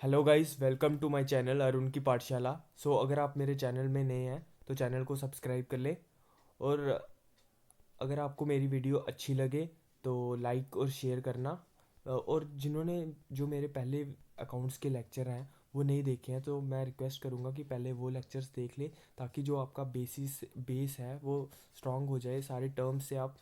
Hello guys, welcome to my channel Arun की पाठशाला। अगर आप मेरे चैनल में नए हैं तो चैनल को सब्सक्राइब कर लें। और अगर आपको मेरी वीडियो अच्छी लगे तो लाइक और शेयर करना। और जिन्होंने जो मेरे पहले अकाउंट्स के लेक्चर हैं वो नहीं देखे हैं तो मैं रिक्वेस्ट करूँगा कि पहले वो लेक्चर्स देख लें, ताकि जो आपका बेस है वो स्ट्रांग हो जाए, सारे टर्म्स से आप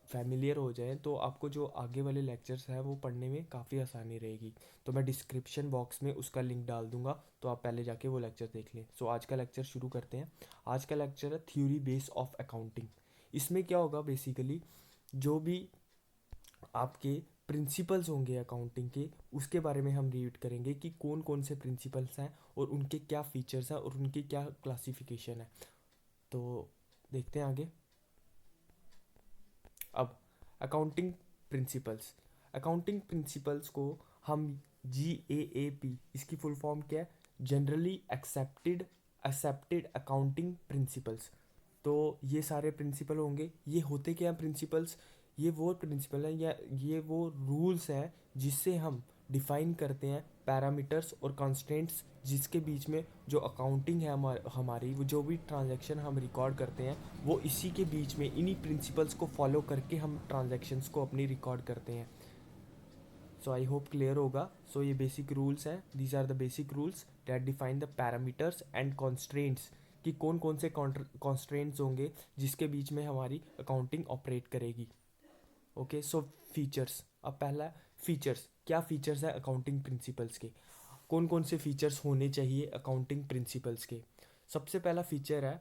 फैमिलियर हो जाएं, तो आपको जो आगे वाले लेक्चर्स हैं वो पढ़ने में काफ़ी आसानी रहेगी। तो मैं डिस्क्रिप्शन बॉक्स में उसका लिंक डाल दूंगा, तो आप पहले जाके वो लेक्चर देख लें। आज का लेक्चर शुरू करते हैं। आज का लेक्चर है थ्योरी बेस ऑफ अकाउंटिंग। इसमें क्या होगा, बेसिकली जो भी आपके प्रिंसिपल्स होंगे अकाउंटिंग के, उसके बारे में हम रीड करेंगे कि कौन कौन से प्रिंसिपल्स हैं और उनके क्या फीचर्स हैं और उनकी क्या क्लासिफिकेशन है। तो देखते हैं आगे। अब अकाउंटिंग प्रिंसिपल्स, अकाउंटिंग प्रिंसिपल्स को हम GAAP, इसकी फुल फॉर्म क्या है? Generally accepted accounting principles. तो ये सारे प्रिंसिपल होंगे। ये होते क्या हैं प्रिंसिपल्स? ये वो प्रिंसिपल हैं या ये वो रूल्स हैं जिससे हम डिफाइन करते हैं पैरामीटर्स और कंस्ट्रेंट्स, जिसके बीच में जो अकाउंटिंग है हमारी वो जो भी ट्रांजैक्शन हम रिकॉर्ड करते हैं वो इसी के बीच में इन्हीं प्रिंसिपल्स को फॉलो करके हम ट्रांजैक्शंस को अपनी रिकॉर्ड करते हैं। आई होप क्लियर होगा। ये बेसिक रूल्स हैं, these are the basic rules that define the parameters and constraints, कि कौन कौन से कॉन्स्ट्रेंट्स होंगे जिसके बीच में हमारी अकाउंटिंग ऑपरेट करेगी। Okay, features. अब पहला फीचर्स, क्या फीचर्स है अकाउंटिंग प्रिंसिपल्स के? कौन कौन से फीचर्स होने चाहिए अकाउंटिंग प्रिंसिपल्स के? सबसे पहला फीचर है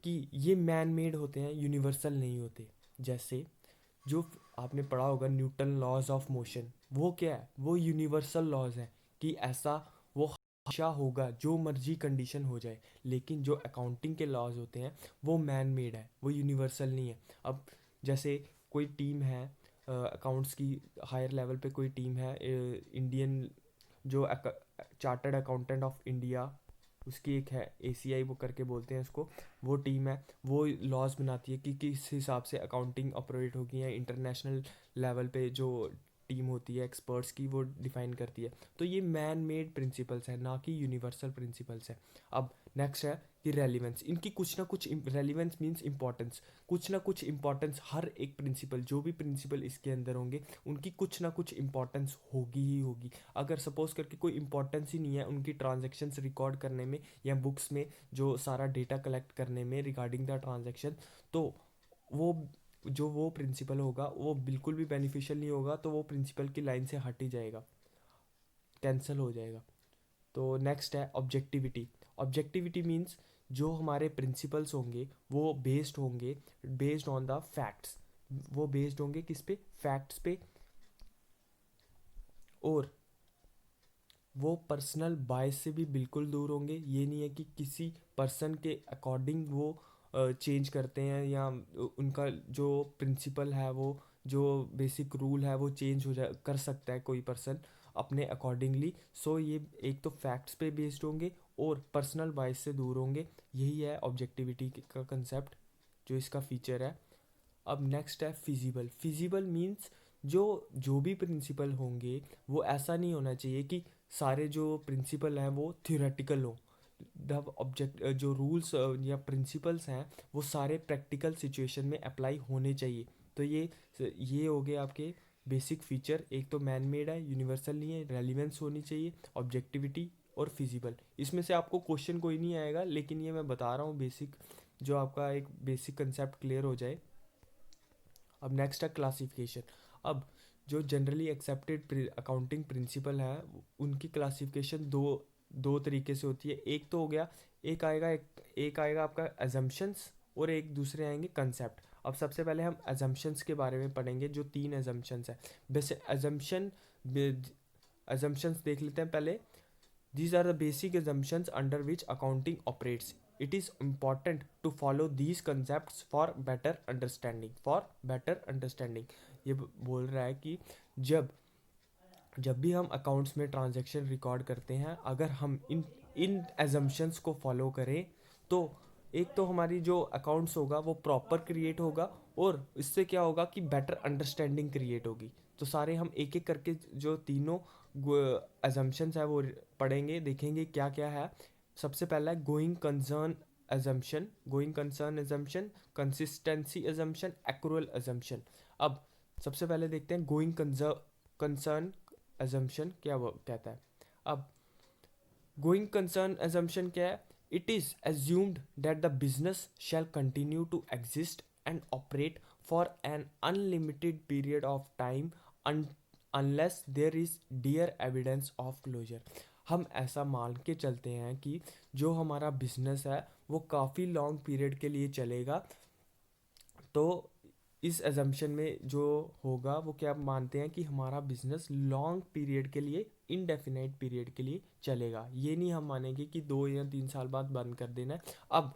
कि ये मैन मेड होते हैं, यूनिवर्सल नहीं होते। जैसे जो आपने पढ़ा होगा न्यूटन लॉज ऑफ मोशन, वो क्या है? वो यूनिवर्सल लॉज हैं कि ऐसा वो हमेशा होगा, जो मर्जी कंडीशन हो जाए। लेकिन जो अकाउंटिंग के लॉज होते हैं वो मैन मेड है, वो यूनिवर्सल नहीं है। अब जैसे कोई टीम है अकाउंट्स की, हायर लेवल पे कोई टीम है इंडियन, जो चार्टर्ड अकाउंटेंट ऑफ इंडिया, उसकी एक है ACI, वो करके बोलते हैं उसको। वो टीम है, वो लॉज बनाती है कि किस हिसाब से अकाउंटिंग ऑपरेट होगी, या इंटरनेशनल लेवल पे जो टीम होती है एक्सपर्ट्स की वो डिफाइन करती है। तो ये मैन मेड प्रिंसिपल्स है, ना कि यूनिवर्सल प्रिंसिपल्स है। अब नेक्स्ट है कि रेलिवेंस, इनकी कुछ ना कुछ, रेलिवेंस मीन्स इंपॉर्टेंस, कुछ ना कुछ इंपॉर्टेंस। हर एक प्रिंसिपल, जो भी प्रिंसिपल इसके अंदर होंगे उनकी कुछ ना कुछ इंपॉर्टेंस होगी ही होगी। अगर सपोज करके कोई इंपॉर्टेंस ही नहीं है उनकी ट्रांजेक्शन्स रिकॉर्ड करने में या बुक्स में जो सारा डेटा कलेक्ट करने में रिगार्डिंग द ट्रांजेक्शन, तो वो जो वो प्रिंसिपल होगा वो बिल्कुल भी बेनिफिशियल नहीं होगा, तो वो प्रिंसिपल की लाइन से हट ही जाएगा, कैंसिल हो जाएगा। तो नेक्स्ट है ऑब्जेक्टिविटी। ऑब्जेक्टिविटी मीन्स जो हमारे प्रिंसिपल्स होंगे वो बेस्ड होंगे, बेस्ड ऑन द फैक्ट्स। वो बेस्ड होंगे किस पे? फैक्ट्स पे। और वो पर्सनल बायस से भी बिल्कुल दूर होंगे। ये नहीं है कि किसी पर्सन के अकॉर्डिंग वो चेंज करते हैं, या उनका जो प्रिंसिपल है, वो जो बेसिक रूल है वो चेंज हो जा कर सकता है कोई पर्सन अपने अकॉर्डिंगली। ये एक तो फैक्ट्स पे बेस्ड होंगे और पर्सनल बायस से दूर होंगे। यही है ऑब्जेक्टिविटी का कंसेप्ट, जो इसका फीचर है। अब नेक्स्ट है फिजिबल। फिजिबल मीन्स जो जो भी प्रिंसिपल होंगे वो ऐसा नहीं होना चाहिए कि सारे जो प्रिंसिपल हैं वो थियोरेटिकल हो। द ऑब्जेक्ट जो रूल्स या प्रिंसिपल्स हैं वो सारे प्रैक्टिकल सिचुएशन में अप्लाई होने चाहिए। तो ये हो गए आपके बेसिक फीचर। एक तो मैन मेड है, यूनिवर्सल नहीं है, रेलिवेंस होनी चाहिए, ऑब्जेक्टिविटी और फिजिबल। इसमें से आपको क्वेश्चन कोई नहीं आएगा, लेकिन ये मैं बता रहा हूँ बेसिक, जो आपका एक बेसिक कंसेप्ट क्लियर हो जाए। अब नेक्स्ट है क्लासिफिकेशन। अब जो जनरली एक्सेप्टेड अकाउंटिंग प्रिंसिपल है उनकी क्लासिफिकेशन दो दो तरीके से होती है। एक तो हो गया, एक आएगा आपका एजम्पशंस और एक दूसरे आएंगे कंसेप्ट। अब सबसे पहले हम एजम्पशंस के बारे में पढ़ेंगे, जो 3 एजम्पशंस है। वैसे एजम्पशंस देख लेते हैं पहले। These are the basic assumptions under which accounting operates. It is important to follow these concepts for better understanding. For better understanding, ये बोल रहा है कि जब जब भी हम अकाउंट्स में ट्रांजैक्शन रिकॉर्ड करते हैं, अगर हम इन इन एजम्पशंस को फॉलो करें तो एक तो हमारी जो अकाउंट्स होगा वो प्रॉपर क्रिएट होगा, और इससे क्या होगा कि बेटर अंडरस्टैंडिंग क्रिएट होगी। तो सारे हम एक एक करके जो तीनों अजम्पशंस है वो पढ़ेंगे, देखेंगे क्या क्या है। सबसे पहला है going concern assumption, going concern assumption, consistency assumption, accrual assumption. अब सबसे पहले देखते हैं गोइंग कंसर्न अजम्पशन क्या वो कहता है। अब गोइंग कंसर्न अजम्पशन क्या है? It is assumed that the business shall continue to exist and operate for an unlimited period of time un- unless there is clear evidence of closure। हम ऐसा मान के चलते हैं कि जो हमारा बिजनेस है वो काफ़ी लॉन्ग पीरियड के लिए चलेगा। तो इस एजम्पशन में जो होगा वो क्या मानते हैं कि हमारा बिजनेस लॉन्ग पीरियड के लिए, इनडेफिनाइट पीरियड के लिए चलेगा। ये नहीं हम मानेंगे कि 2 या 3 साल बाद बंद कर देना है। अब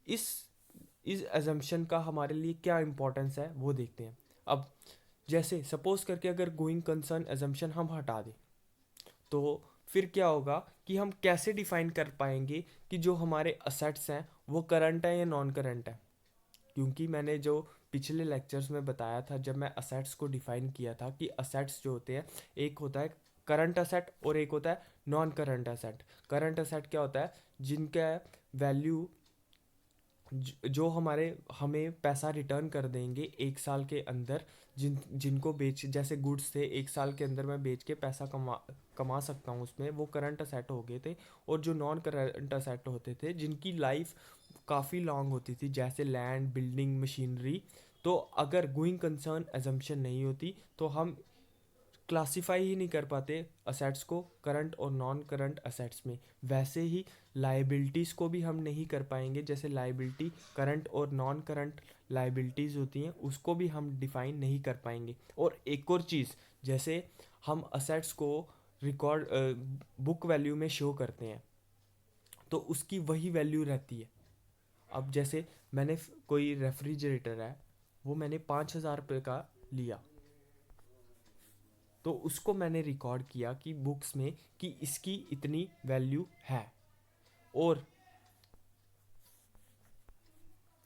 इस इस एजम्पशन का हमारे लिए क्या इंपॉर्टेंस है वो देखते हैं। अब जैसे सपोज करके अगर गोइंग कंसर्न एजम्पशन हम हटा दें तो फिर क्या होगा कि हम कैसे डिफाइन कर पाएंगे कि जो हमारे असेट्स हैं वो करंट है या नॉन करंट है। क्योंकि मैंने जो पिछले लेक्चर्स में बताया था, जब मैं असेट्स को डिफाइन किया था कि असेट्स जो होते हैं, एक होता है करंट असेट और एक होता है non current asset. Current asset क्या होता है? जिनका वैल्यू जो हमारे हमें पैसा रिटर्न कर देंगे 1 साल के अंदर, जिनको बेच, जैसे गुड्स थे 1 साल के अंदर मैं बेच के पैसा कमा सकता हूँ उसमें, वो करंट असेट हो गए थे। और जो नॉन करंट असेट होते थे जिनकी लाइफ काफ़ी लॉन्ग होती थी, जैसे लैंड, बिल्डिंग, मशीनरी। तो अगर गोइंग कंसर्न एजम्पशन नहीं होती तो हम क्लासीफाई ही नहीं कर पाते असेट्स को करंट और नॉन करंट असेट्स में। वैसे ही लाइबिलिटीज़ को भी हम नहीं कर पाएंगे, जैसे लाइबिलिटी करंट और नॉन करंट लाइबिलिटीज़ होती हैं उसको भी हम डिफाइन नहीं कर पाएंगे। और एक और चीज़, जैसे हम असेट्स को रिकॉर्ड बुक वैल्यू में शो करते हैं तो उसकी वही वैल्यू रहती है। अब जैसे मैंने कोई रेफ्रिजरेटर है, वो मैंने 5,000 रुपये का लिया, तो उसको मैंने रिकॉर्ड किया कि बुक्स में कि इसकी इतनी वैल्यू है। और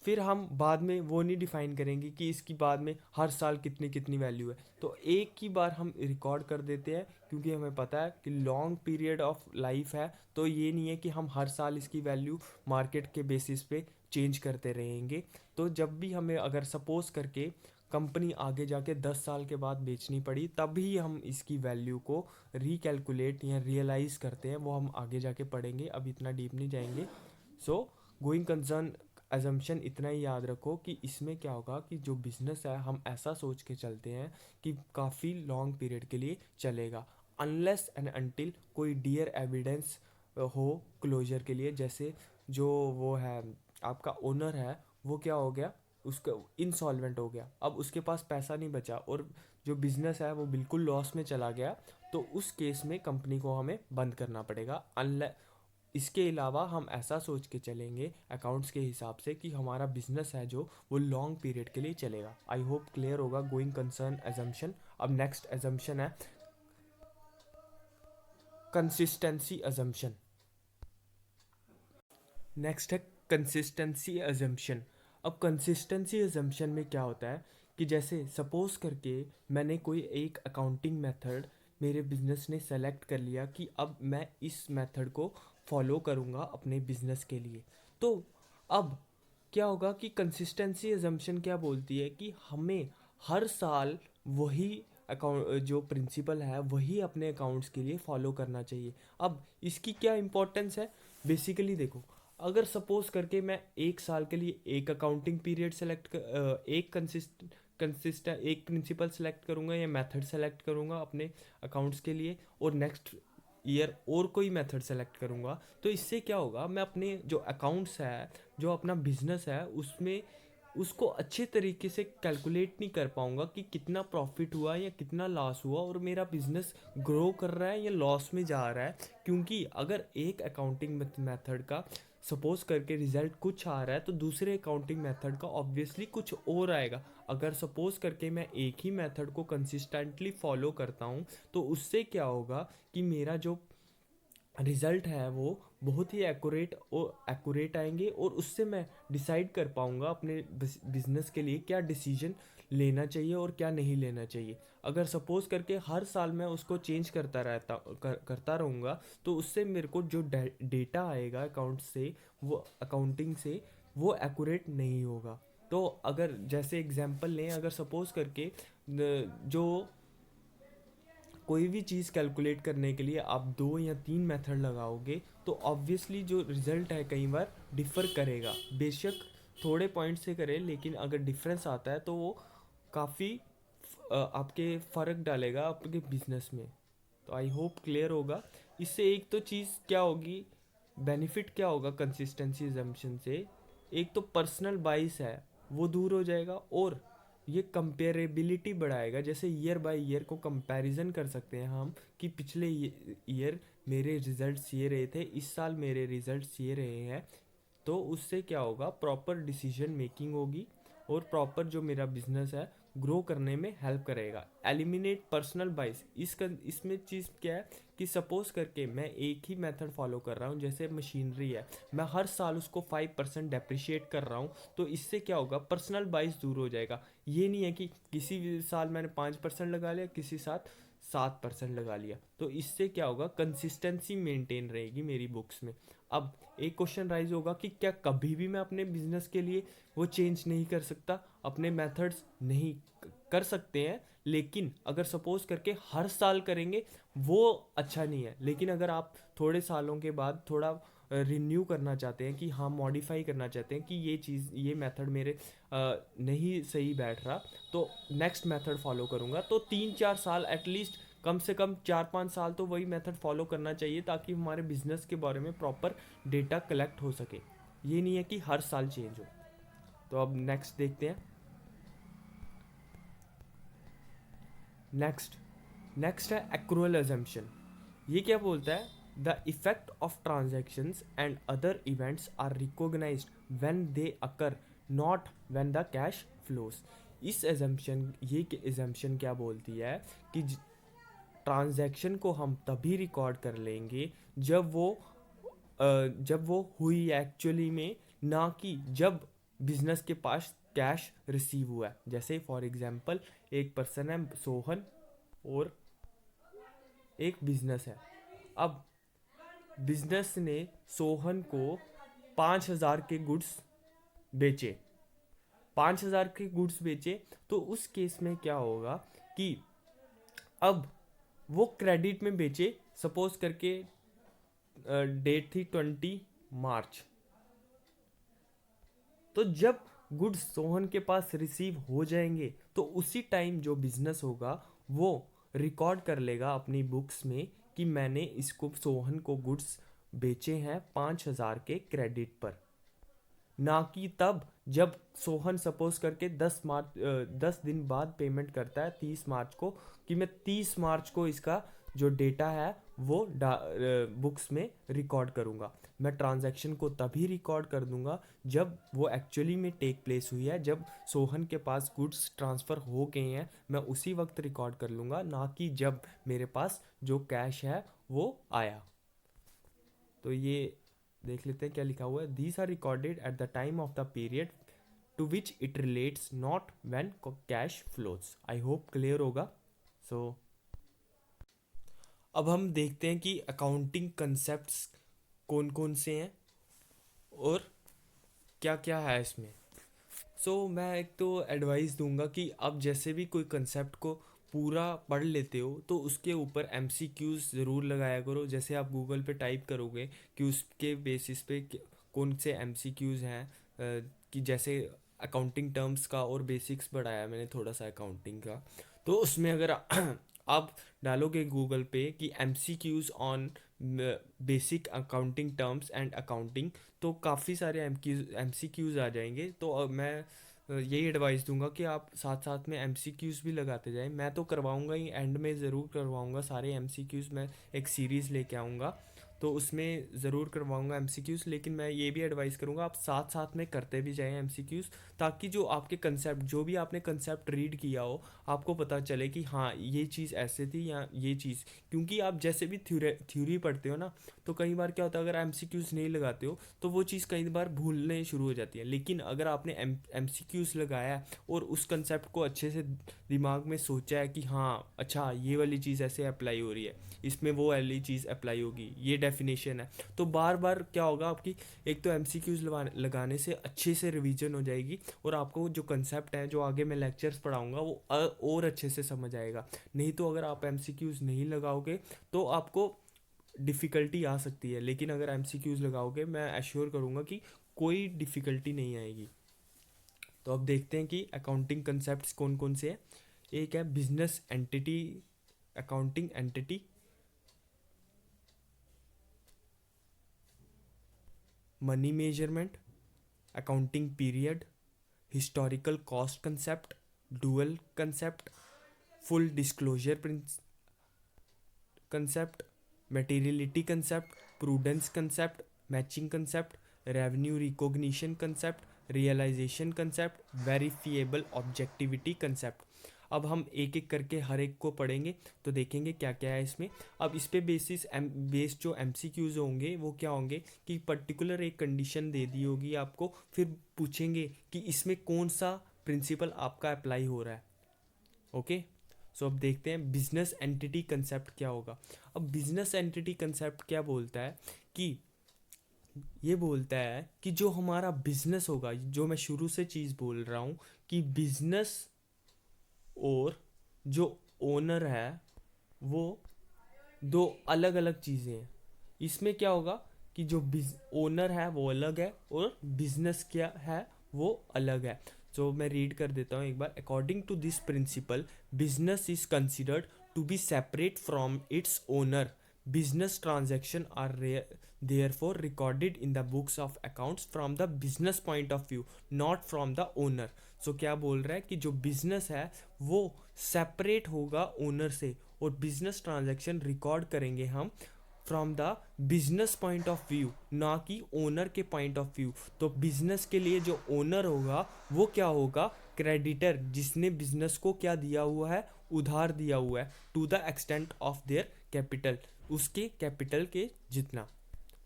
फिर हम बाद में वो नहीं डिफाइन करेंगे कि इसकी बाद में हर साल कितनी कितनी वैल्यू है। तो एक ही बार हम रिकॉर्ड कर देते हैं क्योंकि हमें पता है कि लॉन्ग पीरियड ऑफ लाइफ है। तो ये नहीं है कि हम हर साल इसकी वैल्यू मार्केट के बेसिस पे चेंज करते रहेंगे। तो जब भी हमें अगर सपोज करके कंपनी आगे जाके 10 साल के बाद बेचनी पड़ी, तभी हम इसकी वैल्यू को रिकैलकुलेट या रियलाइज़ करते हैं। वो हम आगे जाके पढ़ेंगे, अब इतना डीप नहीं जाएंगे। सो गोइंग कंसर्न एजम्पशन इतना ही याद रखो कि इसमें क्या होगा कि जो बिज़नेस है हम ऐसा सोच के चलते हैं कि काफ़ी लॉन्ग पीरियड के लिए चलेगा, अनलेस एंड अनटिल कोई डियर एविडेंस हो क्लोजर के लिए। जैसे जो वो है आपका ओनर है, वो क्या हो गया, उसका इंसॉल्वेंट हो गया, अब उसके पास पैसा नहीं बचा और जो बिज़नेस है वो बिल्कुल लॉस में चला गया, तो उस केस में कंपनी को हमें बंद करना पड़ेगा। अनलेस इसके अलावा हम ऐसा सोच के चलेंगे अकाउंट्स के हिसाब से कि हमारा बिजनेस है जो वो लॉन्ग पीरियड के लिए चलेगा। आई होप क्लियर होगा गोइंग कंसर्न एजम्पशन। अब नेक्स्ट एजम्पशन है कंसिस्टेंसी एजम्पशन। नेक्स्ट है कंसिस्टेंसी एजम्पशन। अब कंसिस्टेंसी एजम्पशन में क्या होता है कि जैसे सपोज करके मैंने कोई एक अकाउंटिंग मेथड मेरे बिजनेस ने सेलेक्ट कर लिया कि अब मैं इस मेथड को फॉलो करूँगा अपने बिजनेस के लिए। तो अब क्या होगा कि कंसिस्टेंसी एजम्पशन क्या बोलती है कि हमें हर साल वही अकाउंट जो प्रिंसिपल है वही अपने अकाउंट्स के लिए फॉलो करना चाहिए। अब इसकी क्या इंपॉर्टेंस है? बेसिकली देखो, अगर सपोज करके मैं 1 साल के लिए एक अकाउंटिंग पीरियड सेलेक्ट एक कंसिस्टेंट एक प्रिंसिपल सेलेक्ट करूँगा या मेथड सेलेक्ट करूँगा अपने अकाउंट्स के लिए, और नेक्स्ट ईयर और कोई मेथड सेलेक्ट करूँगा, तो इससे क्या होगा, मैं अपने जो अकाउंट्स है, जो अपना बिजनेस है, उसमें उसको अच्छे तरीके से कैलकुलेट नहीं कर पाऊँगा कि कितना प्रॉफिट हुआ या कितना लॉस हुआ और मेरा बिजनेस ग्रो कर रहा है या लॉस में जा रहा है। क्योंकि अगर एक अकाउंटिंग मेथड का सपोज करके रिजल्ट कुछ आ रहा है तो दूसरे अकाउंटिंग मेथड का ऑब्वियसली कुछ और आएगा। अगर सपोज करके मैं एक ही मेथड को कंसिस्टेंटली फॉलो करता हूँ तो उससे क्या होगा कि मेरा जो रिज़ल्ट है वो बहुत ही एक्यूरेट आएंगे, और उससे मैं डिसाइड कर पाऊँगा अपने बिजनेस के लिए क्या डिसीजन लेना चाहिए और क्या नहीं लेना चाहिए। अगर सपोज़ करके हर साल मैं उसको चेंज करता रहूँगा, तो उससे मेरे को जो डेटा आएगा अकाउंटिंग से, वो एक्यूरेट नहीं होगा। तो अगर जैसे एग्जांपल लें, अगर सपोज़ करके जो कोई भी चीज़ कैलकुलेट करने के लिए आप 2 या 3 मेथड लगाओगे, तो ऑब्वियसली जो रिज़ल्ट है कई बार डिफ़र करेगा। बेशक थोड़े पॉइंट से करे, लेकिन अगर डिफरेंस आता है तो वो काफ़ी आपके फ़र्क डालेगा आपके बिजनेस में। तो आई होप क्लियर होगा। इससे एक तो चीज़ क्या होगी, बेनिफिट क्या होगा कंसिस्टेंसी एजम्पशन से, एक तो पर्सनल बाइस है वो दूर हो जाएगा, और ये कंपेरेबिलिटी बढ़ाएगा। जैसे ईयर बाय ईयर को कंपैरिजन कर सकते हैं हम, कि पिछले ईयर मेरे रिजल्ट्स ये रहे थे, इस साल मेरे रिजल्ट्स ये रहे हैं। तो उससे क्या होगा, प्रॉपर डिसीजन मेकिंग होगी, और प्रॉपर जो मेरा बिजनेस है ग्रो करने में हेल्प करेगा। एलिमिनेट पर्सनल बाइस, इसमें चीज़ क्या है कि सपोज करके मैं एक ही मेथड फॉलो कर रहा हूँ, जैसे मशीनरी है, मैं हर साल उसको 5% डेप्रिशिएट कर रहा हूँ, तो इससे क्या होगा, पर्सनल बाइस दूर हो जाएगा। ये नहीं है कि किसी भी साल मैंने 5% लगा लिया, किसी साथ 7% लगा लिया, तो इससे क्या होगा, कंसिस्टेंसी मेंटेन रहेगी मेरी बुक्स में। अब एक क्वेश्चन राइज होगा कि क्या कभी भी मैं अपने बिजनेस के लिए वो चेंज नहीं कर सकता, अपने मेथड्स नहीं कर सकते हैं, लेकिन अगर सपोज करके हर साल करेंगे वो अच्छा नहीं है। लेकिन अगर आप थोड़े सालों के बाद थोड़ा रिन्यू करना चाहते हैं, कि हाँ मॉडिफाई करना चाहते हैं कि ये चीज़, ये मेथड मेरे नहीं सही बैठ रहा, तो नेक्स्ट मेथड फॉलो करूँगा, तो 3-4 साल एटलीस्ट, कम से कम 4-5 साल तो वही मेथड फॉलो करना चाहिए, ताकि हमारे बिजनेस के बारे में प्रॉपर डेटा कलेक्ट हो सके। ये नहीं है कि हर साल चेंज हो। तो अब नेक्स्ट देखते हैं। नेक्स्ट नेक्स्ट है एक्रूअल अजम्पशन। ये क्या बोलता है, the effect of transactions and other events are recognised when they occur, not when the cash flows. इस एजम्पशन ये एजम्पशन क्या बोलती है कि ट्रांजैक्शन को हम तभी रिकॉर्ड कर लेंगे जब वो हुई एक्चुअली में, ना कि जब बिजनेस के पास कैश रिसीव हुआ है। जैसे फॉर एग्जांपल, एक पर्सन है सोहन, और एक बिजनेस है। अब बिजनेस ने सोहन को 5,000 के गुड्स बेचे, 5,000 के गुड्स बेचे, तो उस केस में क्या होगा कि अब वो क्रेडिट में बेचे। सपोज करके डेट थी 20 मार्च, तो जब गुड्स सोहन के पास रिसीव हो जाएंगे, तो उसी टाइम जो बिजनेस होगा वो रिकॉर्ड कर लेगा अपनी बुक्स में कि मैंने इसको सोहन को गुड्स बेचे हैं 5,000 के क्रेडिट पर, ना कि तब जब सोहन सपोज करके 10 दिन बाद पेमेंट करता है 30 मार्च को, कि मैं 30 मार्च को इसका जो डेटा है वो बुक्स में रिकॉर्ड करूँगा। मैं ट्रांजैक्शन को तभी रिकॉर्ड कर दूंगा जब वो एक्चुअली में टेक प्लेस हुई है, जब सोहन के पास गुड्स ट्रांसफ़र हो गए हैं, मैं उसी वक्त रिकॉर्ड कर लूँगा, ना कि जब मेरे पास जो कैश है वो आया। तो ये देख लेते हैं क्या लिखा हुआ है। These are recorded at the time of the period to which it relates, not when cash flows. I hope clear होगा। सो अब हम देखते हैं कि अकाउंटिंग कंसेप्ट्स कौन कौन से हैं और क्या क्या है इसमें। मैं एक तो एडवाइस दूंगा कि आप जैसे भी कोई कंसेप्ट को पूरा पढ़ लेते हो, तो उसके ऊपर एमसीक्यूज ज़रूर लगाया करो। जैसे आप गूगल पे टाइप करोगे कि उसके बेसिस पे कौन से एमसीक्यूज हैं, कि जैसे अकाउंटिंग टर्म्स का और बेसिक्स बढ़ाया मैंने थोड़ा सा अकाउंटिंग का, तो उसमें अगर आप डालोगे गूगल पे कि MCQs on basic accounting terms and accounting, तो काफ़ी सारे एमसीक्यूज आ जाएंगे। तो मैं यही एडवाइस दूंगा कि आप साथ साथ में एमसीक्यूज भी लगाते जाएं। मैं तो करवाऊंगा ही, एंड में ज़रूर करवाऊंगा सारे एमसीक्यूज, मैं एक सीरीज़ लेके आऊँगा। तो उसमें ज़रूर करवाऊंगा एमसीक्यूज़, लेकिन मैं ये भी एडवाइस करूंगा आप साथ साथ में करते भी जाएं एमसीक्यूज़, ताकि जो आपके कंसेप्ट, जो भी आपने कंसेप्ट रीड किया हो, आपको पता चले कि हाँ ये चीज़ ऐसे थी या ये चीज़। क्योंकि आप जैसे भी थ्योरी पढ़ते हो ना, तो कई बार क्या होता है, अगर एमसीक्यूज़ नहीं लगाते हो तो वो चीज़ कई बार भूलने शुरू हो जाती है। लेकिन अगर आपने एमसीक्यूज़ लगाया है और उस कंसेप्ट को अच्छे से दिमाग में सोचा है कि हाँ अच्छा ये वाली चीज़ ऐसे अप्लाई हो रही है, इसमें वो वाली चीज़ अप्लाई होगी, ये डेफिनेशन है, तो बार बार क्या होगा आपकी, एक तो एमसीक्यूज़ लगाने से अच्छे से रिवीजन हो जाएगी, और आपको जो कंसेप्ट है, जो आगे मैं लेक्चर्स पढ़ाऊंगा, वो और अच्छे से समझ आएगा। नहीं तो अगर आप एमसीक्यूज़ नहीं लगाओगे तो आपको डिफ़िकल्टी आ सकती है, लेकिन अगर एमसीक्यूज़ लगाओगे मैं एश्योर करूँगा कि कोई डिफ़िकल्टी नहीं आएगी। तो अब देखते हैं कि अकाउंटिंग कंसेप्ट्स कौन कौन से हैं। एक है business entity, accounting entity, money measurement, accounting period, historical cost concept, dual concept, full disclosure concept, materiality concept, prudence concept, matching concept, revenue recognition concept, realisation concept, verifiable objectivity concept. अब हम एक एक करके हर एक को पढ़ेंगे, तो देखेंगे क्या क्या है इसमें। अब इस पे बेस्ड जो एमसीक्यूज होंगे वो क्या होंगे कि पर्टिकुलर एक कंडीशन दे दी होगी आपको, फिर पूछेंगे कि इसमें कौन सा प्रिंसिपल आपका अप्लाई हो रहा है। ओके, सो अब देखते हैं बिजनेस एंटिटी कंसेप्ट क्या होगा। अब बिजनेस एंटिटी कंसेप्ट क्या बोलता है कि ये बोलता है कि जो हमारा बिजनेस होगा, जो मैं शुरू से चीज़ बोल रहा हूँ कि बिजनेस और जो ओनर है वो दो अलग अलग चीज़ें हैं। इसमें क्या होगा कि जो ओनर है वो अलग है और बिजनेस क्या है वो अलग है। तो मैं रीड कर देता हूँ एक बार। According to this principle, business is considered to be separate from its owner. Business transaction are therefore recorded in the books of accounts from the business point of view, not from the owner. So क्या बोल रहा है कि जो business है वो separate होगा owner से, और बिजनेस ट्रांजैक्शन रिकॉर्ड करेंगे हम from the business point of view, ना कि ओनर के पॉइंट ऑफ व्यू। तो बिजनेस के लिए जो ओनर होगा वो क्या होगा, क्रेडिटर, जिसने बिजनेस को क्या दिया हुआ है, उधार दिया हुआ है, to the extent of their capital, उसके कैपिटल के जितना।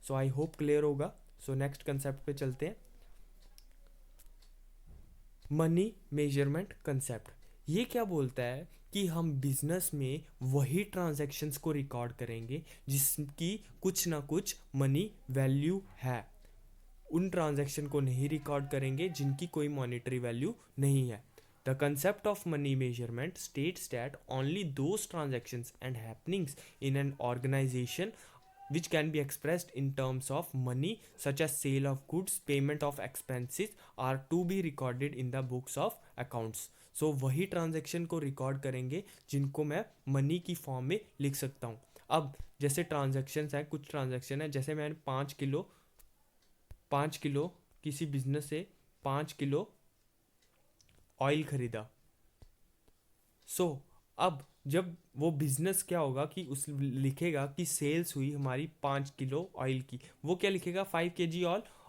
सो आई होप क्लियर होगा। सो नेक्स्ट कंसेप्ट पे चलते हैं, मनी मेजरमेंट कंसेप्ट। ये क्या बोलता है कि हम बिजनेस में वही ट्रांजैक्शंस को रिकॉर्ड करेंगे जिसकी कुछ ना कुछ मनी वैल्यू है, उन ट्रांजैक्शन को नहीं रिकॉर्ड करेंगे जिनकी कोई मॉनेटरी वैल्यू नहीं है। The concept of money measurement states that only those transactions and happenings in an organisation which can be expressed in terms of money such as sale of goods, payment of expenses are to be recorded in the books of accounts. So वही transaction को record करेंगे जिनको मैं money की form में लिख सकता हूँ। अब जैसे ट्रांजेक्शन्स हैं, कुछ ट्रांजेक्शन है, जैसे मैंने 5 किलो किसी बिजनेस से 5 किलो ऑयल खरीदा। सो अब जब वो बिजनेस क्या होगा कि उस लिखेगा कि सेल्स हुई हमारी 5 किलो ऑयल की, वो क्या लिखेगा 5 kg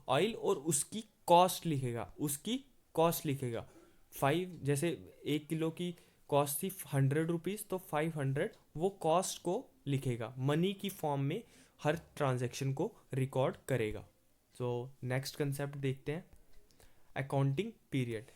ऑयल, और उसकी कॉस्ट लिखेगा, उसकी कॉस्ट लिखेगा 5, जैसे 1 किलो की कॉस्ट थी 100 रुपीज़, तो 500 वो कॉस्ट को लिखेगा, मनी की फॉर्म में हर ट्रांजेक्शन को रिकॉर्ड करेगा। तो नेक्स्ट कंसेप्ट देखते हैं, अकाउंटिंग पीरियड।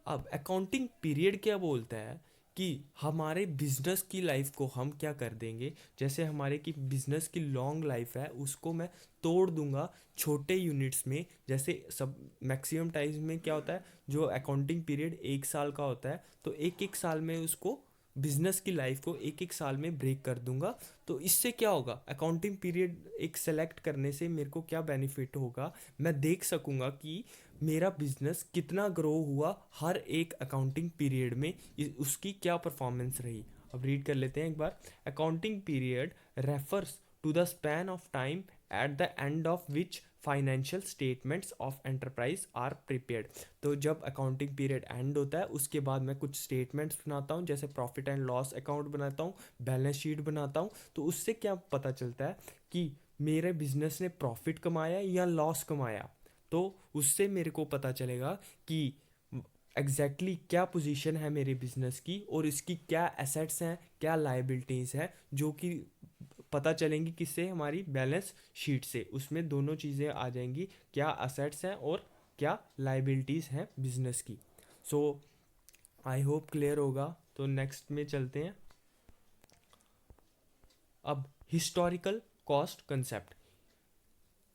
अब अकाउंटिंग पीरियड क्या बोलता है कि हमारे बिजनेस की लाइफ को हम क्या कर देंगे, जैसे हमारे की बिजनेस की लॉन्ग लाइफ है उसको मैं तोड़ दूंगा छोटे यूनिट्स में। जैसे सब मैक्सिमम टाइम्स में क्या होता है, जो अकाउंटिंग पीरियड 1 साल का होता है, तो एक एक साल में उसको, बिजनेस की लाइफ को एक एक साल में ब्रेक कर दूंगा। तो इससे क्या होगा, अकाउंटिंग पीरियड एक सेलेक्ट करने से मेरे को क्या बेनिफिट होगा, मैं देख सकूंगा कि मेरा बिजनेस कितना ग्रो हुआ हर एक अकाउंटिंग पीरियड में, उसकी क्या परफॉर्मेंस रही। अब रीड कर लेते हैं एक बार। Accounting period refers to the span of time at the end of which financial statements of enterprise are prepared. तो जब अकाउंटिंग पीरियड एंड होता है उसके बाद मैं कुछ स्टेटमेंट्स बनाता हूँ, जैसे प्रॉफिट एंड लॉस अकाउंट बनाता हूँ, बैलेंस शीट बनाता हूँ। तो उससे क्या पता चलता है कि मेरे बिजनेस ने प्रॉफिट कमाया या लॉस कमाया, तो उससे मेरे को पता चलेगा कि क्या पोजीशन है मेरे बिजनेस की और इसकी क्या एसेट्स हैं, क्या लायबिलिटीज़ हैं, जो कि पता चलेंगी किससे, हमारी बैलेंस शीट से। उसमें दोनों चीज़ें आ जाएंगी, क्या असेट्स हैं और क्या लायबिलिटीज़ हैं बिजनेस की। सो आई होप क्लियर होगा। तो नेक्स्ट में चलते हैं। अब historical cost concept.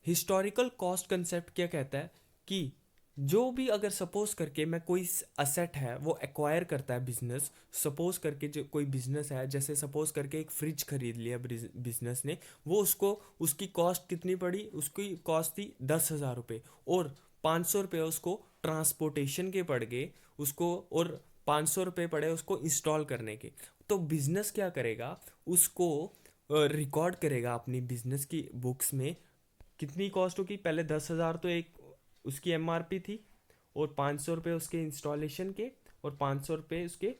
Historical cost concept क्या कहता है कि जो भी, अगर सपोज करके मैं कोई असेट है वो एक्वायर करता है बिजनेस, सपोज करके जो कोई बिजनेस है, जैसे सपोज करके एक फ्रिज खरीद लिया बिजनेस ने, वो उसको, उसकी कॉस्ट कितनी पड़ी, उसकी कॉस्ट थी 10,000 रुपये, और 500 रुपये उसको ट्रांसपोर्टेशन के पड़ गए उसको, और 500 रुपये पड़े उसको इंस्टॉल करने के। तो बिजनेस क्या करेगा, उसको रिकॉर्ड करेगा अपनी बिजनेस की बुक्स में, कितनी कॉस्ट होगी, पहले 10,000 तो एक उसकी एमआरपी थी, और 500 रुपये उसके इंस्टॉलेशन के, और 500 रुपये उसके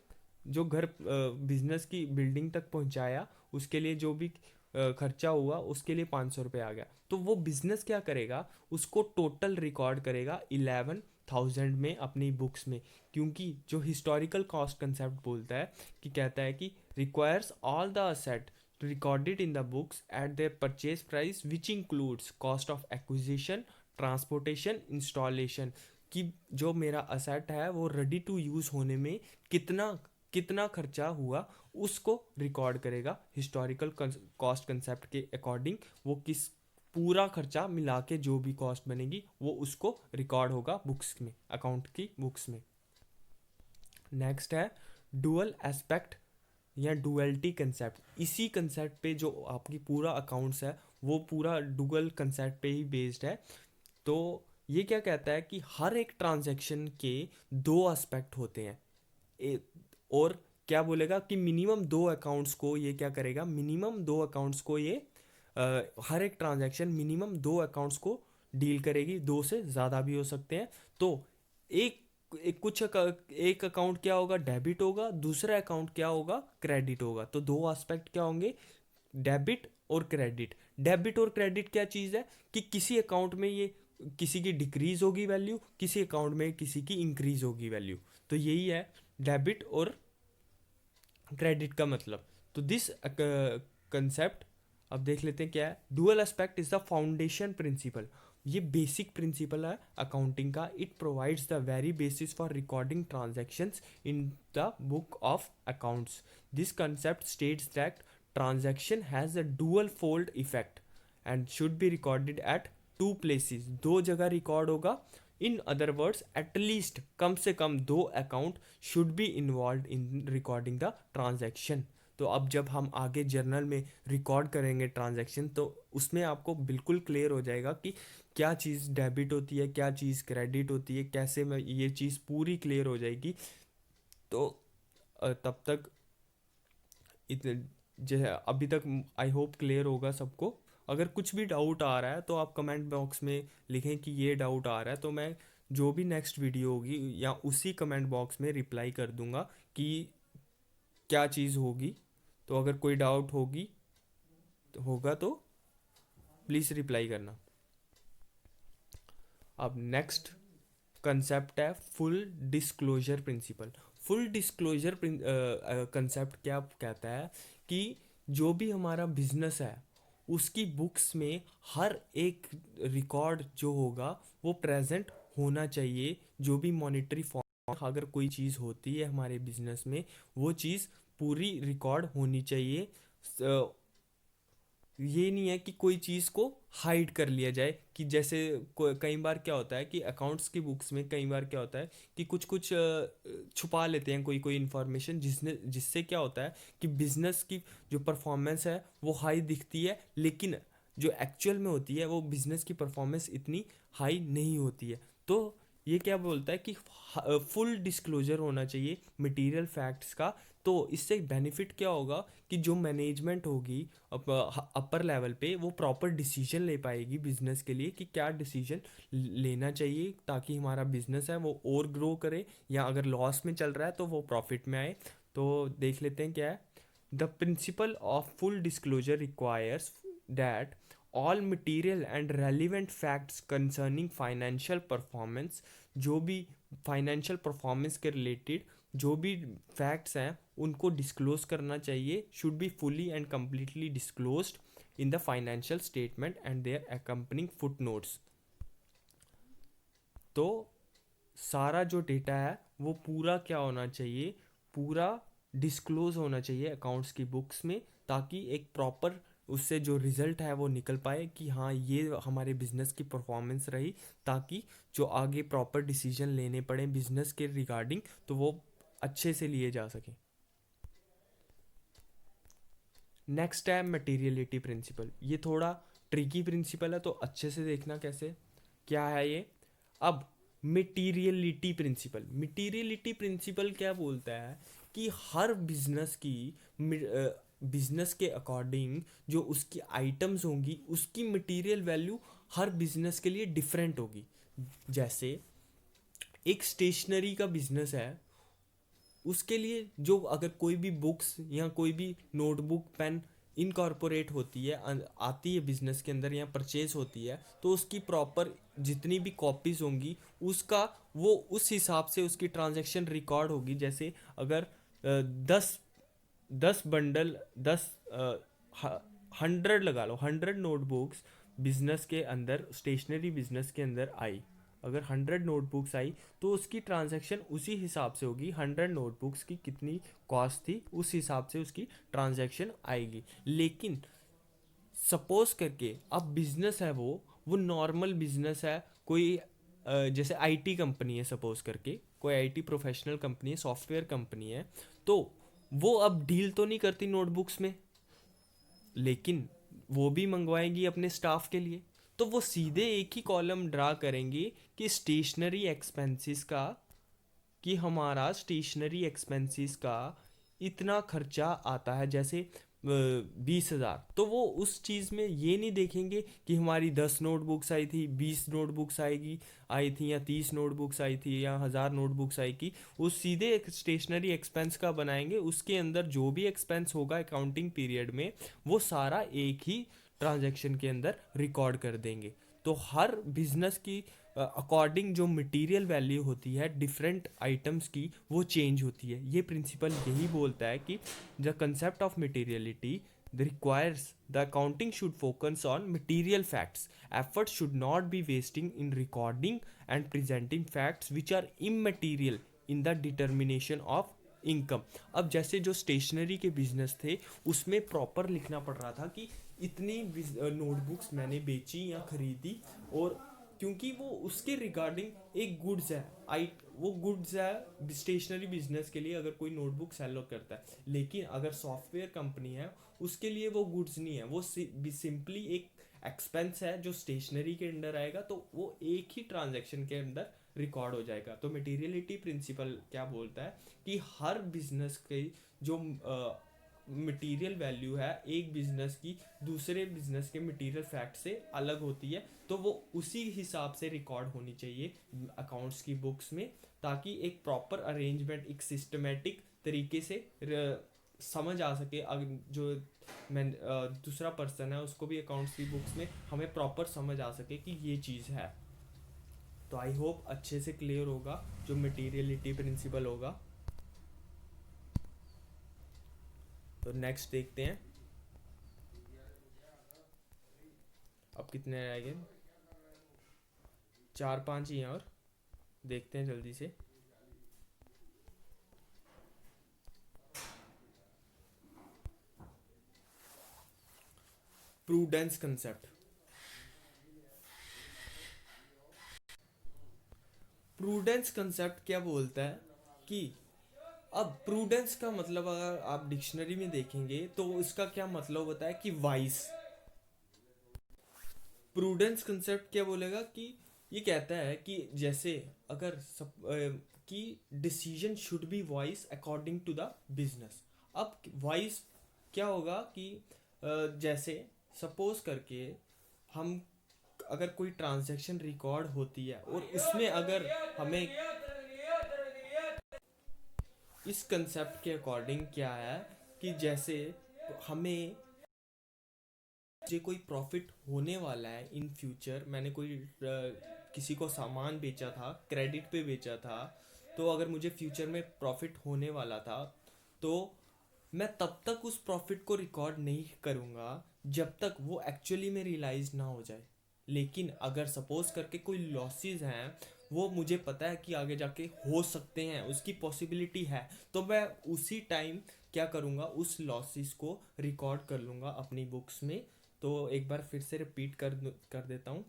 जो घर बिजनेस की बिल्डिंग तक पहुंचाया उसके लिए जो भी खर्चा हुआ, उसके लिए 500 रुपये आ गया। तो वो बिजनेस क्या करेगा, उसको टोटल रिकॉर्ड करेगा 11,000 में अपनी बुक्स में, क्योंकि जो हिस्टोरिकल कॉस्ट कंसेप्ट बोलता है कि, कहता है कि requires all the asset recorded in the books at their purchase price which includes cost of acquisition, transportation, installation, कि जो मेरा असेट है वो रेडी टू यूज़ होने में कितना कितना खर्चा हुआ, उसको रिकॉर्ड करेगा हिस्टोरिकल कॉस्ट कंसेप्ट के अकॉर्डिंग। वो किस पूरा खर्चा मिला के जो भी कॉस्ट बनेगी वो उसको रिकॉर्ड होगा बुक्स में, अकाउंट की बुक्स में। नेक्स्ट है डुअल एस्पेक्ट या डुअलिटी कंसेप्ट। इसी कंसेप्ट पे जो आपकी पूरा अकाउंट्स है वो पूरा डुअल कंसेप्ट पे ही बेस्ड है। तो ये क्या कहता है कि हर एक ट्रांजैक्शन के दो एस्पेक्ट होते हैं। और क्या बोलेगा कि मिनिमम दो अकाउंट्स को ये क्या करेगा, मिनिमम दो अकाउंट्स को ये हर एक ट्रांजैक्शन मिनिमम दो अकाउंट्स को डील करेगी, दो से ज़्यादा भी हो सकते हैं। तो एक एक अकाउंट क्या होगा, डेबिट होगा, दूसरा अकाउंट क्या होगा, क्रेडिट होगा। तो दो एस्पेक्ट क्या होंगे, डेबिट और क्रेडिट। डेबिट और क्रेडिट क्या चीज़ है कि किसी अकाउंट में ये किसी की डिक्रीज होगी वैल्यू, किसी अकाउंट में किसी की इंक्रीज होगी वैल्यू। तो यही है डेबिट और क्रेडिट का मतलब। तो दिस कंसेप्ट अब देख लेते हैं क्या है। Dual aspect is the foundation principle. ये बेसिक प्रिंसिपल है अकाउंटिंग का। It provides the very basis for recording transactions in the book of accounts. This concept states that transaction has a dual fold effect and should be recorded at two places। दो जगह record होगा। In other words at least कम से कम दो account should be involve in recording the transaction. तो अब जब हम आगे जर्नल में रिकॉर्ड करेंगे ट्रांजैक्शन, तो उसमें आपको बिल्कुल क्लियर हो जाएगा कि क्या चीज़ डेबिट होती है, क्या चीज़ क्रेडिट होती है, कैसे में ये चीज़ पूरी क्लियर हो जाएगी। तो तब तक जो है अभी तक आई होप क्लियर होगा सबको। अगर कुछ भी डाउट आ रहा है तो आप कमेंट बॉक्स में लिखें कि ये डाउट आ रहा है, तो मैं जो भी नेक्स्ट वीडियो होगी या उसी कमेंट बॉक्स में रिप्लाई कर दूंगा कि क्या चीज़ होगी। तो अगर कोई डाउट होगा तो प्लीज़ रिप्लाई करना। अब नेक्स्ट कंसेप्ट है full disclosure principle. Full disclosure concept क्या कहता है कि जो भी हमारा बिजनेस है उसकी बुक्स में हर एक रिकॉर्ड जो होगा वो प्रेजेंट होना चाहिए। जो भी मॉनेटरी फॉर्म, अगर कोई चीज़ होती है हमारे बिजनेस में, वो चीज़ पूरी रिकॉर्ड होनी चाहिए। ये नहीं है कि कोई चीज़ को हाइड कर लिया जाए, कि जैसे कई बार क्या होता है कि अकाउंट्स की बुक्स में कई बार क्या होता है कि कुछ कुछ छुपा लेते हैं कोई कोई इन्फॉर्मेशन, जिससे क्या होता है कि बिजनेस की जो परफॉर्मेंस है वो हाई दिखती है, लेकिन जो एक्चुअल में होती है वो बिजनेस की परफॉर्मेंस इतनी हाई नहीं होती है। तो ये क्या बोलता है कि फुल डिस्क्लोजर होना चाहिए मटेरियल फैक्ट्स का। तो इससे बेनिफिट क्या होगा कि जो मैनेजमेंट होगी अपर लेवल पे, वो प्रॉपर डिसीजन ले पाएगी बिजनेस के लिए कि क्या डिसीजन लेना चाहिए ताकि हमारा बिजनेस है वो और ग्रो करे, या अगर लॉस में चल रहा है तो वो प्रॉफिट में आए। तो देख लेते हैं क्या है। The principle of full disclosure requires that all material and relevant facts concerning financial performance, जो भी फाइनेंशियल परफॉर्मेंस के रिलेटेड जो भी फैक्ट्स हैं उनको डिस्क्लोज करना चाहिए, should be fully and completely disclosed in the financial statement and their accompanying foot notes. तो सारा जो डेटा है वो पूरा क्या होना चाहिए, पूरा डिस्क्लोज होना चाहिए अकाउंट्स की बुक्स में, ताकि एक प्रॉपर उससे जो रिजल्ट है वो निकल पाए कि हाँ ये हमारे बिजनेस की परफॉर्मेंस रही, ताकि जो आगे प्रॉपर डिसीजन लेने पड़े बिजनेस के रिगार्डिंग तो वो अच्छे से लिए जा सके। नेक्स्ट है मटेरियलिटी प्रिंसिपल। ये थोड़ा ट्रिकी प्रिंसिपल है, तो अच्छे से देखना कैसे क्या है ये। अब मटीरियलिटी प्रिंसिपल क्या बोलता है कि हर बिजनेस की बिजनेस के अकॉर्डिंग जो उसकी आइटम्स होंगी उसकी मटेरियल वैल्यू हर बिजनेस के लिए डिफरेंट होगी। जैसे एक स्टेशनरी का बिजनेस है, उसके लिए जो अगर कोई भी बुक्स या कोई भी नोटबुक पेन इनकॉर्पोरेट होती है आती है बिजनेस के अंदर या परचेज होती है, तो उसकी प्रॉपर जितनी भी कॉपीज होंगी उसका वो उस हिसाब से उसकी ट्रांजैक्शन रिकॉर्ड होगी। जैसे अगर 10 बंडल 100 लगा लो, 100 नोटबुक्स बिजनेस के अंदर स्टेशनरी बिजनेस के अंदर आई, अगर 100 नोटबुक्स आई तो उसकी ट्रांजैक्शन उसी हिसाब से होगी, 100 नोटबुक्स की कितनी कॉस्ट थी उस हिसाब से उसकी ट्रांजैक्शन आएगी। लेकिन सपोज करके अब बिजनेस है वो नॉर्मल बिजनेस है, कोई जैसे आईटी कंपनी है, सपोज करके कोई आईटी प्रोफेशनल कंपनी है, सॉफ्टवेयर कंपनी है, तो वो अब डील तो नहीं करती नोटबुक्स में, लेकिन वो भी मंगवाएंगी अपने स्टाफ के लिए, तो वो सीधे एक ही कॉलम ड्रा करेंगे कि स्टेशनरी एक्सपेंसेस का, कि हमारा स्टेशनरी एक्सपेंसेस का इतना खर्चा आता है, जैसे 20,000, तो वो उस चीज़ में ये नहीं देखेंगे कि हमारी 10 नोटबुक्स आई थी, 20 नोटबुक्स आई थी, या 30 नोटबुक्स आई थी, या 1,000 नोटबुक्स आई थी। वो सीधे एक स्टेशनरी एक्सपेंस का बनाएंगे, उसके अंदर जो भी एक्सपेंस होगा अकाउंटिंग पीरियड में वो सारा एक ही ट्रांजैक्शन के अंदर रिकॉर्ड कर देंगे। तो हर बिजनेस की अकॉर्डिंग जो मटेरियल वैल्यू होती है डिफरेंट आइटम्स की वो चेंज होती है। ये प्रिंसिपल यही बोलता है कि the concept of materiality requires the accounting should focus on material facts. Effort should not be wasting in recording and presenting facts which are immaterial in the determination of income. अब जैसे जो stationery के business थे उसमें proper लिखना पड़ रहा था कि इतनी नोटबुक्स मैंने बेची या खरीदी, और क्योंकि वो उसके रिगार्डिंग एक गुड्स है, आई वो गुड्स है स्टेशनरी बिजनेस के लिए अगर कोई नोटबुक सेल करता है। लेकिन अगर सॉफ्टवेयर कंपनी है उसके लिए वो गुड्स नहीं है, वो सिंपली एक एक्सपेंस है जो स्टेशनरी के अंडर आएगा, तो वो एक ही ट्रांजैक्शन के अंदर रिकॉर्ड हो जाएगा। तो मटेरियलिटी प्रिंसिपल क्या बोलता है कि हर बिजनेस के जो मटेरियल वैल्यू है एक बिजनेस की दूसरे बिजनेस के मटेरियल फैक्ट से अलग होती है, तो वो उसी हिसाब से रिकॉर्ड होनी चाहिए अकाउंट्स की बुक्स में, ताकि एक प्रॉपर अरेंजमेंट एक सिस्टमेटिक तरीके से समझ आ सके। जो मैं दूसरा पर्सन है उसको भी अकाउंट्स की बुक्स में हमें प्रॉपर समझ आ सके कि ये चीज़ है। तो आई होप अच्छे से क्लियर होगा जो मटेरियलिटी प्रिंसिपल होगा। तो नेक्स्ट देखते हैं अब कितने रह गए, 4-5 ही हैं, और देखते हैं जल्दी से। Prudence concept. प्रूडेंस कंसेप्ट क्या बोलता है कि अब प्रूडेंस का मतलब अगर आप डिक्शनरी में देखेंगे तो इसका क्या मतलब होता है कि वाइस। प्रूडेंस कंसेप्ट क्या बोलेगा कि ये कहता है कि जैसे अगर कि decision should be wise according to the business. अब वाइज क्या होगा कि जैसे सपोज करके हम अगर कोई ट्रांजैक्शन रिकॉर्ड होती है और उसमें अगर हमें इस कंसेप्ट के अकॉर्डिंग क्या है कि जैसे हमें मुझे कोई प्रॉफिट होने वाला है इन फ्यूचर, मैंने कोई किसी को सामान बेचा था, क्रेडिट पे बेचा था, तो अगर मुझे फ्यूचर में प्रॉफिट होने वाला था, तो मैं तब तक उस प्रॉफिट को रिकॉर्ड नहीं करूँगा जब तक वो एक्चुअली में रियलाइज ना हो जाए। लेकिन अगर सपोज करके कोई लॉसेस हैं, वो मुझे पता है कि आगे जाके हो सकते हैं, उसकी पॉसिबिलिटी है, तो मैं उसी टाइम क्या करूँगा, उस लॉसेस को रिकॉर्ड कर लूँगा अपनी बुक्स में। तो एक बार फिर से रिपीट कर देता हूँ।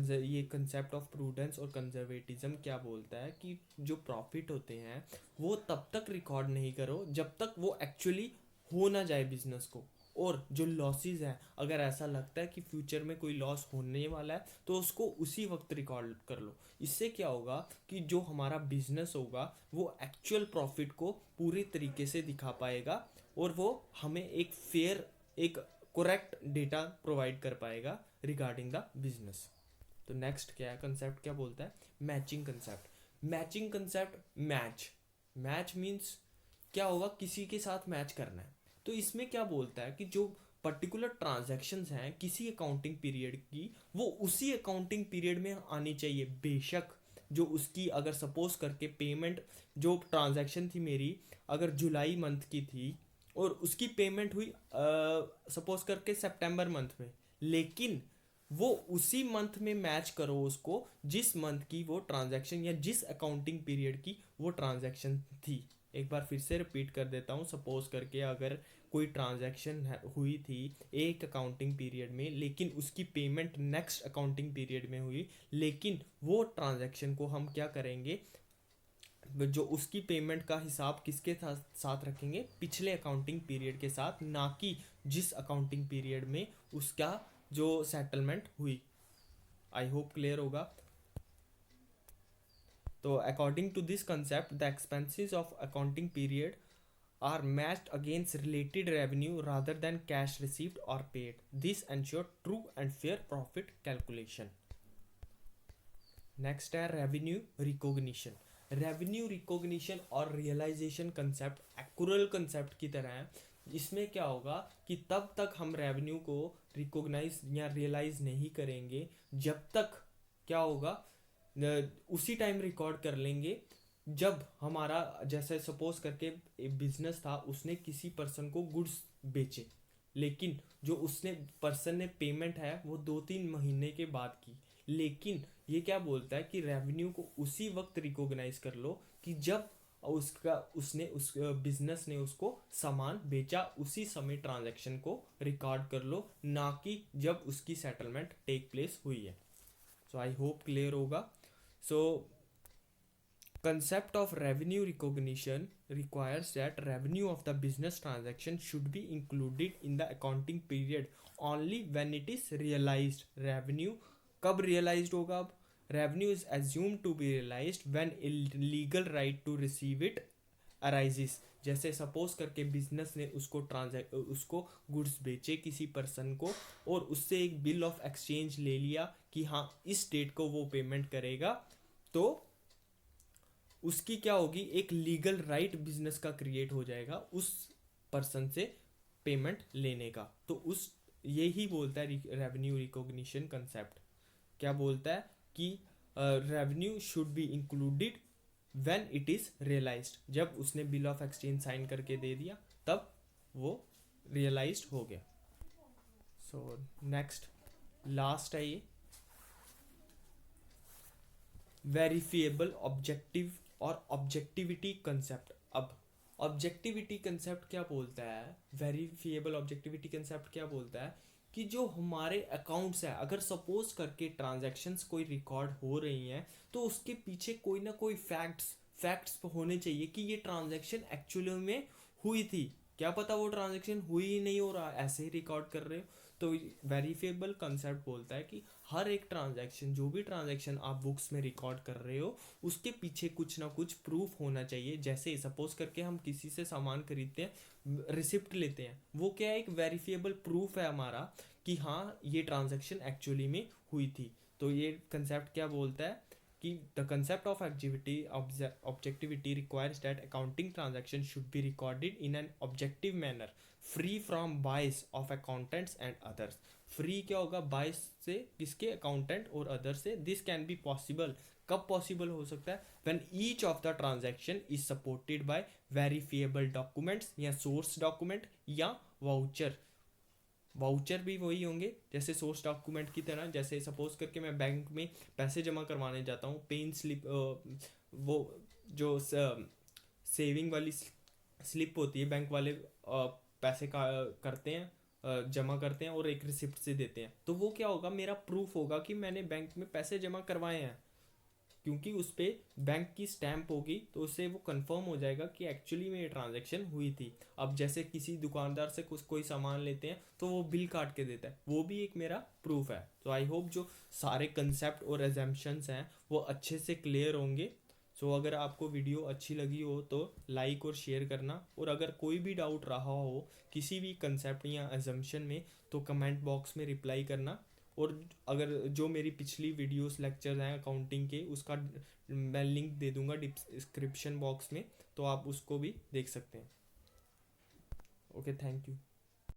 ये कंसेप्ट ऑफ प्रूडेंस और कंजर्वेटिज्म क्या बोलता है कि जो प्रॉफिट होते हैं वो तब तक रिकॉर्ड नहीं करो जब तक वो एक्चुअली हो ना जाए बिजनेस को। और जो लॉसेस हैं, अगर ऐसा लगता है कि फ्यूचर में कोई लॉस होने वाला है, तो उसको उसी वक्त रिकॉर्ड कर लो। इससे क्या होगा कि जो हमारा बिजनेस होगा वो एक्चुअल प्रॉफिट को पूरी तरीके से दिखा पाएगा, और वो हमें एक फेयर, एक करेक्ट डेटा प्रोवाइड कर पाएगा रिगार्डिंग द बिजनेस। तो नेक्स्ट क्या है, कंसेप्ट क्या बोलता है, matching concept. Matching concept, match match means क्या होगा, किसी के साथ मैच करना है। तो इसमें क्या बोलता है कि जो पर्टिकुलर ट्रांजैक्शंस हैं किसी अकाउंटिंग पीरियड की, वो उसी अकाउंटिंग पीरियड में आनी चाहिए। बेशक जो उसकी, अगर सपोज करके पेमेंट, जो ट्रांजैक्शन थी मेरी अगर जुलाई मंथ की थी और उसकी पेमेंट हुई सपोज करके सितंबर मंथ में, लेकिन वो उसी मंथ में मैच करो उसको जिस मंथ की वो ट्रांजैक्शन या जिस अकाउंटिंग पीरियड की वो ट्रांजैक्शन थी। एक बार फिर से रिपीट कर देता हूँ। सपोज करके अगर कोई ट्रांजैक्शन हुई थी एक अकाउंटिंग पीरियड में, लेकिन उसकी पेमेंट नेक्स्ट अकाउंटिंग पीरियड में हुई, लेकिन वो ट्रांजैक्शन को हम क्या करेंगे, जो उसकी पेमेंट का हिसाब किसके साथ रखेंगे, पिछले अकाउंटिंग पीरियड के साथ, ना कि जिस अकाउंटिंग पीरियड में उसका जो सेटलमेंट हुई। आई होप क्लियर होगा। तो according to this concept the expenses of accounting period are matched against related revenue rather than cash received or paid. This ensure true and fair profit calculation. Next है revenue recognition. Revenue recognition और realisation concept एक्युरल concept की तरह है। इसमें क्या होगा कि तब तक हम रेवेन्यू को रिकॉग्नाइज या रियलाइज नहीं करेंगे जब तक क्या होगा, उसी टाइम रिकॉर्ड कर लेंगे जब हमारा, जैसे सपोज करके बिजनेस था, उसने किसी पर्सन को गुड्स बेचे, लेकिन जो उसने पर्सन ने पेमेंट है वो 2-3 महीने के बाद की। लेकिन ये क्या बोलता है कि रेवेन्यू को उसी वक्त रिकॉग्नाइज कर लो कि जब उस बिजनेस ने उसको सामान बेचा, उसी समय ट्रांजैक्शन को रिकॉर्ड कर लो, ना कि जब उसकी सेटलमेंट टेक प्लेस हुई है। सो आई होप क्लियर होगा। सो concept of revenue recognition requires that revenue of the business transaction should be included in the accounting period only when it is realized. revenue कब realized होगा, अब revenue is assumed to be realized when a legal right to receive it arises। जैसे suppose करके business ने उसको goods बेचे किसी person को, और उससे एक बिल ऑफ एक्सचेंज ले लिया कि हाँ इस डेट को वो पेमेंट करेगा, तो उसकी क्या होगी, एक लीगल राइट बिजनेस का क्रिएट हो जाएगा उस पर्सन से पेमेंट लेने का। तो उस यही बोलता है रेवेन्यू रिकॉग्निशन कंसेप्ट। क्या बोलता है कि revenue should be included when it is realised. जब उसने बिल ऑफ एक्सचेंज साइन करके दे दिया तब वो रियलाइज्ड हो गया। सो नेक्स्ट लास्ट है ये वेरीफिएबल ऑब्जेक्टिव और ऑब्जेक्टिविटी कंसेप्ट। अब ऑब्जेक्टिविटी कंसेप्ट क्या बोलता है, वेरीफिएबल ऑब्जेक्टिविटी कंसेप्ट क्या बोलता है कि जो हमारे अकाउंट्स है, अगर सपोज करके ट्रांजैक्शंस कोई रिकॉर्ड हो रही हैं, तो उसके पीछे कोई ना कोई फैक्ट्स होने चाहिए कि ये ट्रांजैक्शन एक्चुअली में हुई थी। क्या पता वो ट्रांजैक्शन हुई ही नहीं हो रहा, ऐसे ही रिकॉर्ड कर रहे हो। तो वेरीफिएबल कंसेप्ट बोलता है कि हर एक ट्रांजैक्शन, जो भी ट्रांजैक्शन आप बुक्स में रिकॉर्ड कर रहे हो, उसके पीछे कुछ ना कुछ प्रूफ होना चाहिए। जैसे सपोज करके हम किसी से सामान खरीदते हैं, रिसिप्ट लेते हैं, वो क्या है, एक वेरीफिएबल प्रूफ है हमारा कि हाँ ये ट्रांजैक्शन एक्चुअली में हुई थी। तो ये कंसेप्ट क्या बोलता है, कि the concept of objectivity requires that accounting transaction should be recorded in an objective manner free from bias of accountants and others. Free क्या होगा? बायस से, किसके? अकाउंटेंट और अदर से। दिस कैन बी पॉसिबल, कब पॉसिबल हो सकता है? When each of the transaction is supported by verifiable documents या सोर्स डॉक्यूमेंट या वाउचर। वाउचर भी वही होंगे जैसे सोर्स डॉक्यूमेंट की तरह। जैसे सपोज करके मैं बैंक में पैसे जमा करवाने जाता हूँ, पेन स्लिप, वो जो सेविंग वाली स्लिप होती है, बैंक वाले पैसे का करते हैं, जमा करते हैं और एक रिसिप्ट से देते हैं। तो वो क्या होगा? मेरा प्रूफ होगा कि मैंने बैंक में पैसे जमा करवाए हैं, क्योंकि उस पर बैंक की स्टैंप होगी, तो उससे वो कंफर्म हो जाएगा कि एक्चुअली में ये ट्रांजैक्शन हुई थी। अब जैसे किसी दुकानदार से कुछ कोई सामान लेते हैं तो वो बिल काट के देता है, वो भी एक मेरा प्रूफ है। तो आई होप जो सारे कंसेप्ट और एजम्पशंस हैं वो अच्छे से क्लियर होंगे। सो अगर आपको वीडियो अच्छी लगी हो तो लाइक और शेयर करना, और अगर कोई भी डाउट रहा हो किसी भी कंसेप्ट या एजम्पशन में तो कमेंट बॉक्स में रिप्लाई करना। और अगर जो मेरी पिछली वीडियोस लेक्चर हैं अकाउंटिंग के, उसका मैं लिंक दे दूंगा डिस्क्रिप्शन बॉक्स में, तो आप उसको भी देख सकते हैं। Okay, thank you.